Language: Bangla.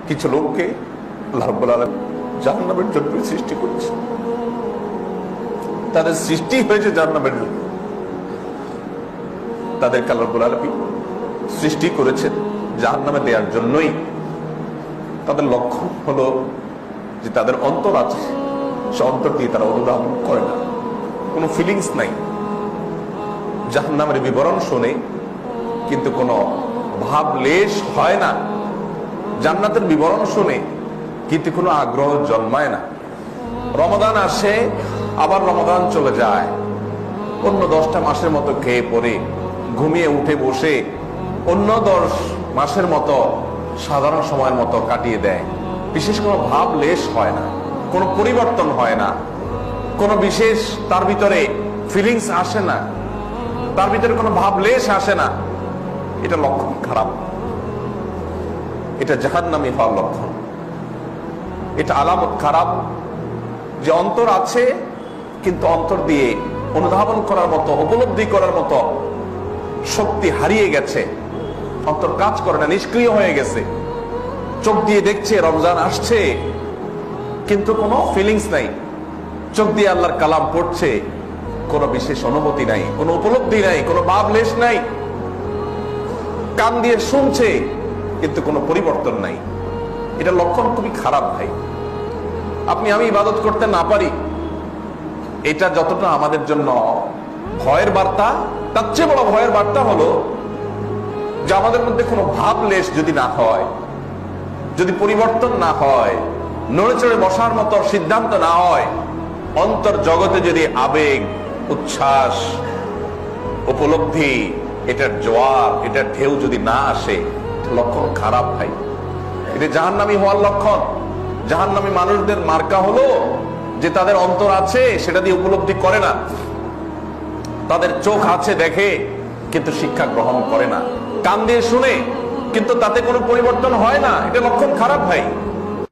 কিছু লোককে আল্লাহ রাব্বুল আলামিন জাহান্নামের জন্য সৃষ্টি করেছে। তাদের সৃষ্টি হয়েছে জাহান্নামের জন্য। তাদেরকে আল্লাহ রাব্বুল আলামিন সৃষ্টি করেছেন জাহান্নামে দেওয়ার জন্যই। তাদের লক্ষণ হলো যে তাদের অন্তর আছে, সে অন্তর দিয়ে তারা অনুধাবন করে না, কোনো ফিলিংস নাই। জাহান্নামের বিবরণ শুনে কিন্তু কোনো ভাব লেশ হয় না। জান্নাতের বিবরণ শুনে কিন্তু কোনো আগ্রহ জন্মায় না। রমাদান আসে, আবার রমাদান চলে যায়, অন্য 10টা মাসের মতো খেয়ে পরে ঘুমিয়ে উঠে বসে অন্য 10 মাসের মতো সাধারণ সময়ের মতো কাটিয়ে দেয়। বিশেষ কোনো ভাব লেশ হয় না, কোনো পরিবর্তন হয় না, কোনো বিশেষ তার ভিতরে ফিলিংস আসে না, তার ভিতরে কোনো ভাব লেশ আসে না। এটা লক্ষণ খারাপ, এটা জাহান্নামী হওয়ার লক্ষণ, এটা আলামত খারাপ যে অন্তর আছে কিন্তু অন্তর দিয়ে অনুধাবন করার মতো, উপলব্ধি করার মতো শক্তি হারিয়ে গেছে। অন্তর কাজ করে না, নিষ্ক্রিয় হয়ে গেছে। চোখ দিয়ে দেখছে রমজান আসছে কিন্তু কোনো ফিলিংস নাই। চোখ দিয়ে আল্লাহর কালাম পড়ছে, কোনো বিশেষ অনুভূতি নাই, কোনো উপলব্ধি নাই, কোনো ভাবলেশ নাই। কান দিয়ে শুনছে কিন্তু কোনো পরিবর্তন নাই। এটা লক্ষণ খুবই খারাপ ভাই। আমি ইবাদত করতে না পারি, এটা যতটা আমাদের জন্য ভয়ের বার্তা, তার চেয়ে বড় ভয়ের বার্তা হলো যে আমাদের মধ্যে কোনো ভাবলেশ যদি না হয়, যদি পরিবর্তন না হয়, নড়ে চড়ে বসার মতো সিদ্ধান্ত না হয়, অন্তর জগতে যদি আবেগ, উচ্ছ্বাস, উপলব্ধি, এটার জোয়ার, এটার ঢেউ যদি না আসে, লক্ষণ খারাপ ভাই। এটা জাহান্নামী হওয়ার লক্ষণ। জাহান্নামী মানুষদের মার্কা হলো যে তাদের অন্তর আছে, সেটা দিয়ে উপলব্ধি করে না। তাদের চোখ আছে, দেখে কিন্তু শিক্ষা গ্রহণ করে না। কান দিয়ে শুনে কিন্তু তাতে কোনো পরিবর্তন হয় না। এটা লক্ষণ খারাপ ভাই।